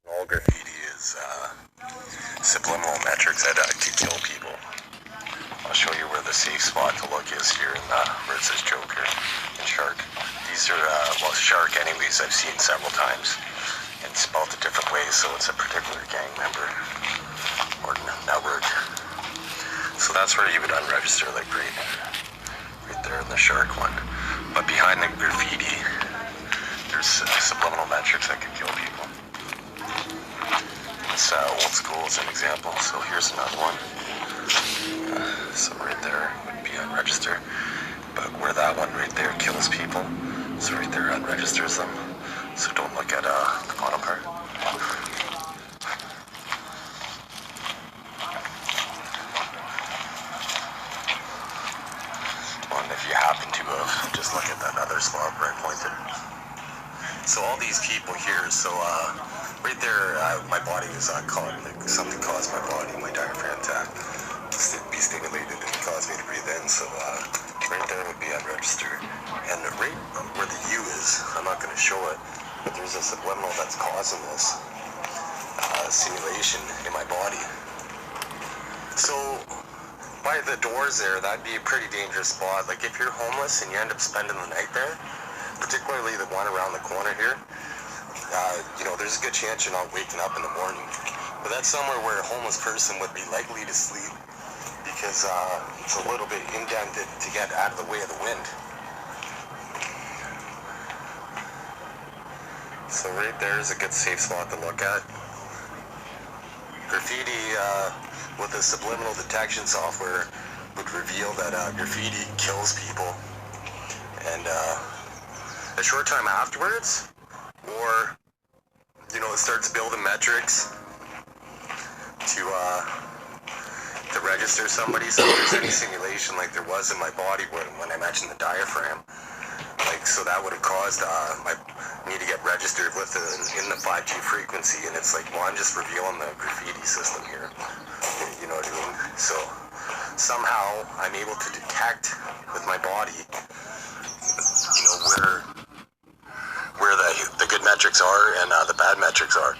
All graffiti is subliminal metrics that could kill people. I'll show you where the safe spot to look is here in where it says Joker and Shark. These are, Shark anyways, I've seen several times and spelled it different ways, so it's a particular gang member or network. So that's where you would unregister, like right there in the Shark one. But behind the graffiti, there's subliminal metrics that could kill people. It's old school as an example, so here's another one. So right there would be unregistered, but where that one right there kills people, so right there unregisters them, so don't look at the bottom part. And if you happen to just look at that other spot where I pointed. So all these people here, so right there, my body was caught, like something caused my body, my diaphragm to be stimulated and cause me to breathe in, so right there would be unregistered. And right where the U is, I'm not going to show it, but there's a subliminal that's causing this simulation in my body. So by the doors there, that'd be a pretty dangerous spot. Like if you're homeless and you end up spending the night there, particularly the one around the corner here, there's a good chance you're not waking up in the morning. But that's somewhere where a homeless person would be likely to sleep because it's a little bit indented to get out of the way of the wind. So right there is a good safe spot to look at. Graffiti with the subliminal detection software would reveal that graffiti kills people. And a short time afterwards, or it starts building metrics to register somebody. So if there's any simulation like there was in my body when I mentioned the diaphragm, so that would have caused me to get registered with in the 5G frequency. And it's like, well, I'm just revealing the graffiti system here. You know what I mean? So somehow I'm able to detect with my body, where the good metrics are and the bad metrics are.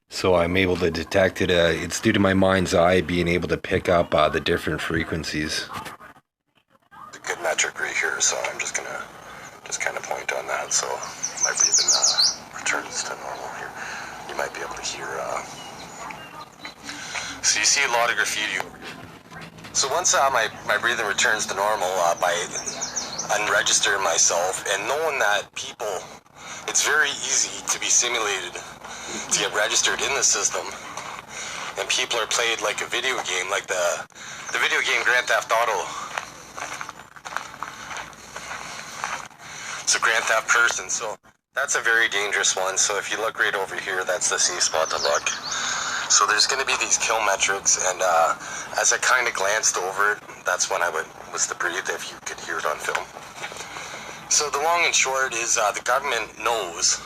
So I'm able to detect it. It's due to my mind's eye being able to pick up the different frequencies. The good metric right here, so I'm just gonna kind of point on that. So my breathing returns to normal here. You might be able to hear. So you see a lot of graffiti over here. So once my breathing returns to normal by unregistering myself and knowing that people, it's very easy to be simulated to get registered in the system, and people are played like a video game, like the video game Grand Theft Auto. It's a Grand Theft person, so that's a very dangerous one. So if you look right over here, that's the safe spot to look. So there's going to be these kill metrics, and as I kind of glanced over it, that's when I was to breathe, if you could hear it on film. So the long and short is the government knows,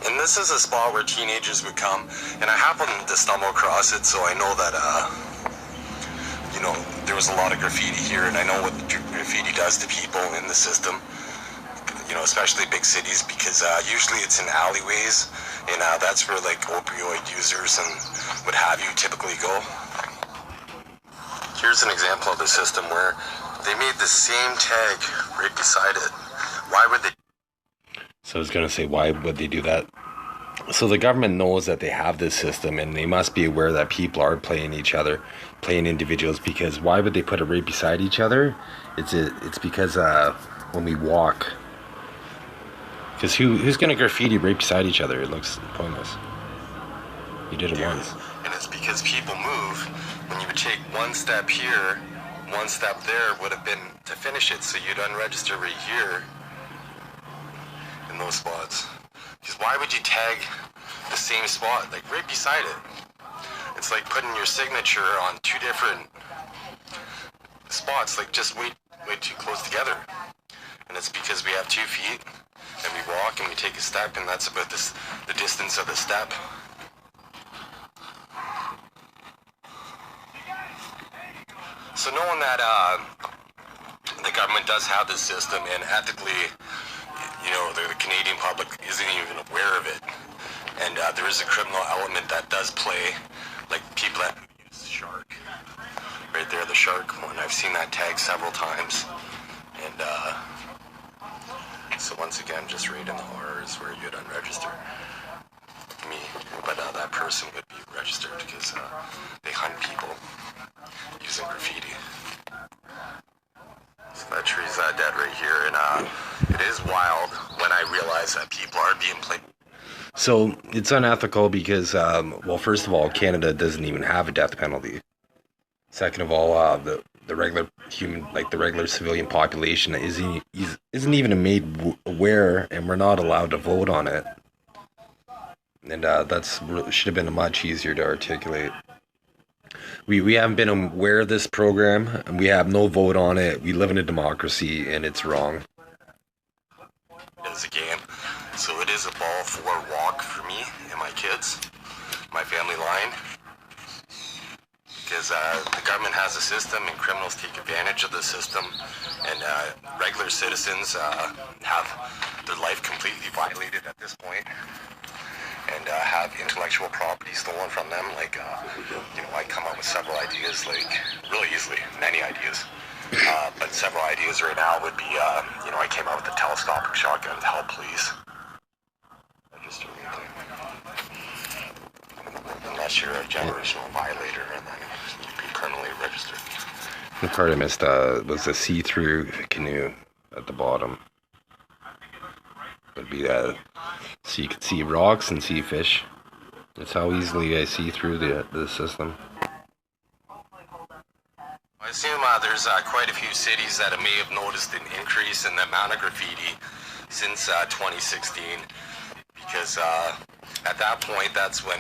and this is a spot where teenagers would come, and I happened to stumble across it, so I know that, there was a lot of graffiti here, and I know what graffiti does to people in the system, especially big cities, because usually it's in alleyways, and that's where like opioid users and what have you typically go. Here's an example of the system where they made the same tag right beside it. Why would they? So I was going to say, why would they do that? So the government knows that they have this system, and they must be aware that people are playing each other, playing individuals, because why would they put it right beside each other? It's because when we walk, because who's going to graffiti right beside each other? It looks pointless. You did it once. And it's because people move. When you would take one step here, one step there would have been to finish it, so you'd unregister right here in those spots. Because why would you tag the same spot, like right beside it? It's like putting your signature on two different spots, like just way too close together. And it's because we have 2 feet, and we walk and we take a step, and that's about the distance of the step. So knowing that the government does have this system, and ethically, the Canadian public isn't even aware of it, And there is a criminal element that does play, like people that use shark. Right there, the shark one. I've seen that tag several times. And so once again, just right in the R is where you'd unregister me. But that person would be registered because they hunt people using graffiti. So that tree's dead right here, and it is wild when I realize that people are being played. So it's unethical because, well, first of all, Canada doesn't even have a death penalty. Second of all, the regular human, like the regular civilian population, isn't even made aware, and we're not allowed to vote on it. And that's should have been much easier to articulate. We haven't been aware of this program, and we have no vote on it. We live in a democracy, and it's wrong. It's a game, so it is a ball for walk for me and my kids, my family line. Because the government has a system, and criminals take advantage of the system, and regular citizens have their life completely violated at this point, and have intellectual property stolen from them. Like, I come up with several ideas, like, really easily, many ideas. But several ideas right now would be, I came out with a telescopic shotgun to help police. Register anything. Unless you're a generational violator, and then you'd be permanently registered. The part I missed was a see-through canoe at the bottom. Would be so you could see rocks and see fish. That's how easily I see through the system. I assume there's quite a few cities that may have noticed an increase in the amount of graffiti since 2016, because at that point, that's when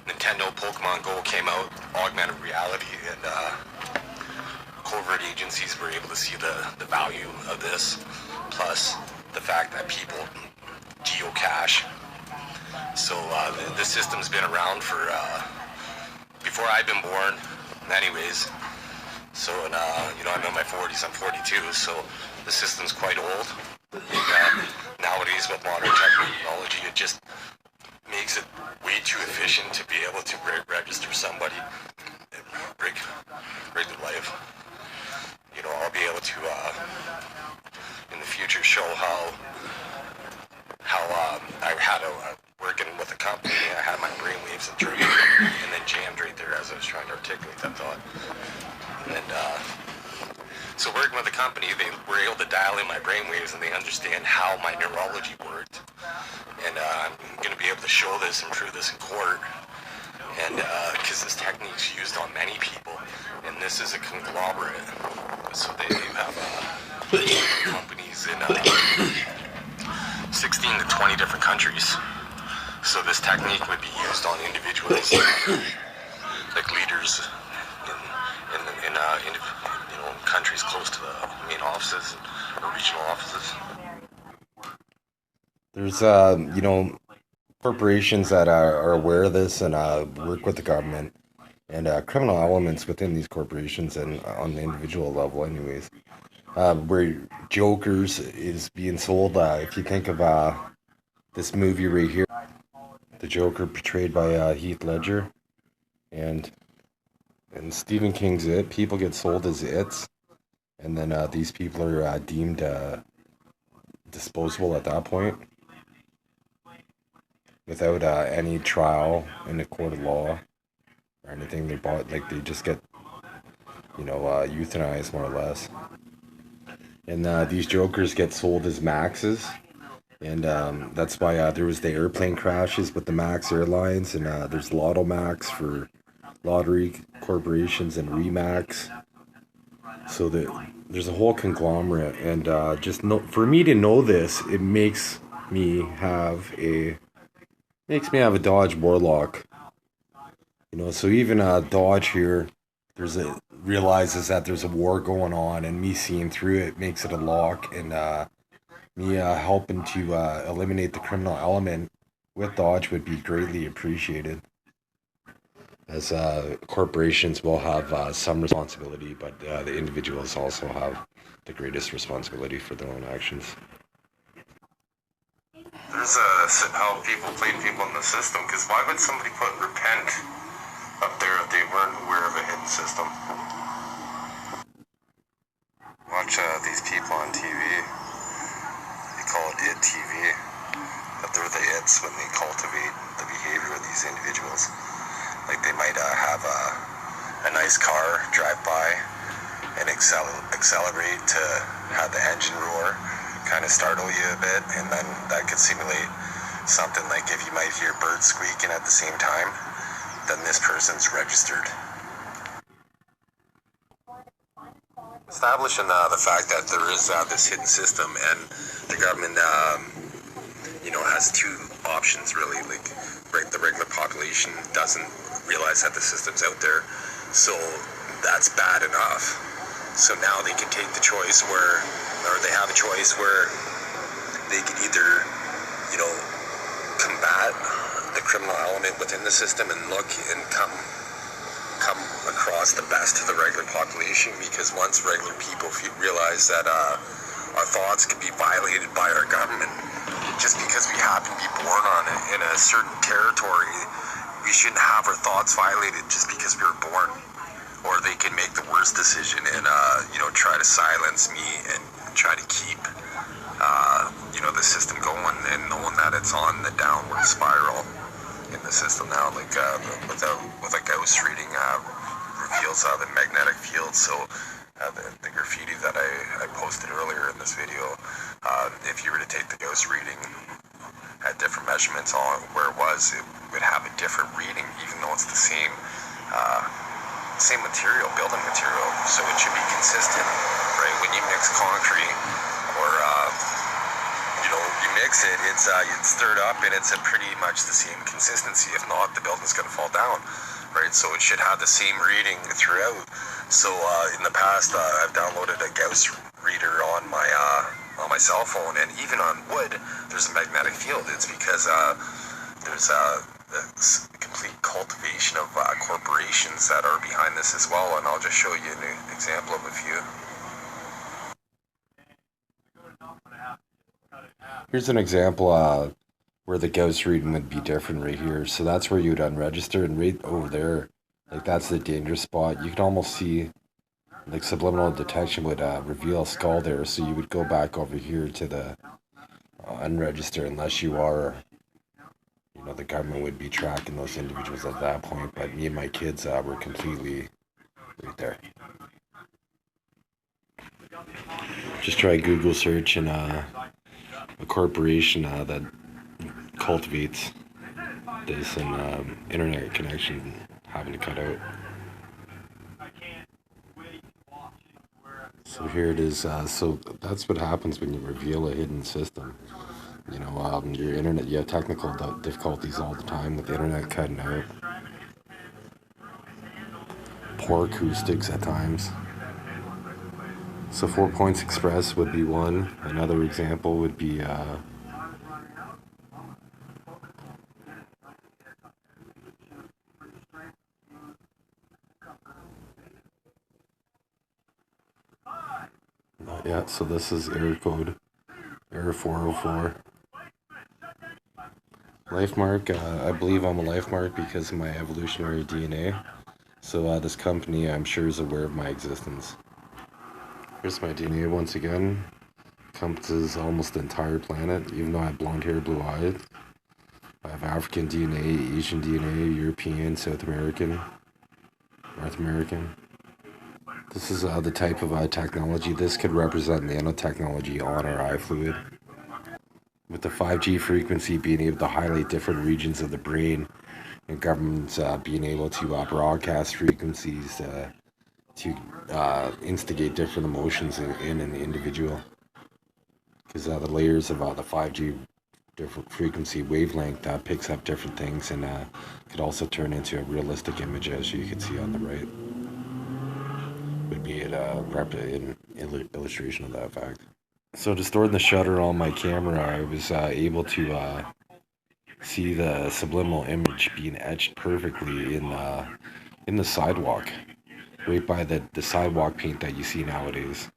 Nintendo Pokemon Go came out, augmented reality, and covert agencies were able to see the value of this, plus the fact that people geocache. So the system's been around for before I've been born, anyways. So, and I'm in my 40s, I'm 42, so the system's quite old. And, nowadays with modern technology, it just makes it way too efficient to be able to register somebody and rig their life. I'll be able to, in the future, show how I had working with a company, I had my brainwaves and then jammed right there as I was trying to articulate that thought. And so working with a company, they were able to dial in my brainwaves, and they understand how my neurology worked. And I'm going to be able to show this and prove this in court. And because this technique's used on many people, and this is a conglomerate. So they have companies in 16 to 20 different countries. So this technique would be used on individuals, like leaders in countries close to the main offices or regional offices. There's corporations that are aware of this and work with the government, and criminal elements within these corporations and on the individual level anyways. Where Jokers is being sold, if you think of this movie right here, the Joker portrayed by Heath Ledger, and Stephen King's It, people get sold as It's, and then these people are deemed disposable at that point, without any trial in a court of law or anything. They just get euthanized more or less. And these Jokers get sold as Maxes, and that's why there was the airplane crashes with the Max Airlines, and there's Lotto Max for lottery corporations and Remax. So there's a whole conglomerate, and for me to know this, it makes me have a Dodge Warlock. So even Dodge here, realizes that there's a war going on, and me seeing through it makes it a lock, and me helping to eliminate the criminal element with Dodge would be greatly appreciated, as corporations will have some responsibility, but the individuals also have the greatest responsibility for their own actions. There's how people played people in the system, because why would somebody put repent up there if they weren't aware of a hidden system? Watch these people on TV. They call it IT TV. But they're the its when they cultivate the behavior of these individuals. Like they might have a nice car drive by and accelerate to have the engine roar, kind of startle you a bit, and then that could simulate something like if you might hear birds squeaking at the same time, then this person's registered. Establishing the fact that there is this hidden system, and the government, has two options really. Like, the regular population doesn't realize that the system's out there, so that's bad enough. So now they can take the choice or they have a choice where they can either, combat the criminal element within the system and look and come across the best of the regular population, because once regular people realize that our thoughts can be violated by our government just because we happen to be born in a certain territory, we shouldn't have our thoughts violated just because we were born. Or they can make the worst decision and try to silence me and try to keep the system going, and knowing that it's on the downward spiral in the system now, like with a ghost reading reveals the magnetic field. So the graffiti that I posted earlier in this video, if you were to take the ghost reading at different measurements on where it would have a different reading, even though it's the same material, building material. So it should be consistent, right? When you mix concrete or you mix it, it's stirred up, and it's pretty much the same consistency. If not, the building's going to fall down, right? So it should have the same reading throughout. So in the past, I've downloaded a Gauss reader on my cell phone, and even on wood, there's a magnetic field. It's because there's a complete cultivation of corporations that are behind this as well, and I'll just show you an example of a few. Here's an example where the Gauss reading would be different right here. So that's where you would unregister, and right over there, like that's the danger spot. You can almost see like subliminal detection would reveal a skull there, so you would go back over here to the unregister unless you are, the government would be tracking those individuals at that point. But me and my kids were completely right there. Just try Google search and a corporation that cultivates this, and internet connection having to cut out. So here it is. So that's what happens when you reveal a hidden system. Your internet, you have technical difficulties all the time with the internet cutting out. Poor acoustics at times. So 4 Points Express would be one. Another example would be yeah, so this is error 404. Life mark, I believe I'm a life mark because of my evolutionary DNA. So this company, I'm sure, is aware of my existence. Here's my DNA once again. Encompasses almost the entire planet, even though I have blonde hair, blue eyes. I have African DNA, Asian DNA, European, South American, North American. This is the type of technology. This could represent nanotechnology on our eye fluid. With the 5G frequency being able to highlight different regions of the brain, and governments being able to broadcast frequencies to instigate different emotions in an individual. Because the layers of the 5G different frequency wavelength picks up different things, and could also turn into a realistic image, as you can see on the right. Would be an illustration of that fact. So to store the shutter on my camera, I was able to see the subliminal image being etched perfectly in the sidewalk, right by the sidewalk paint that you see nowadays.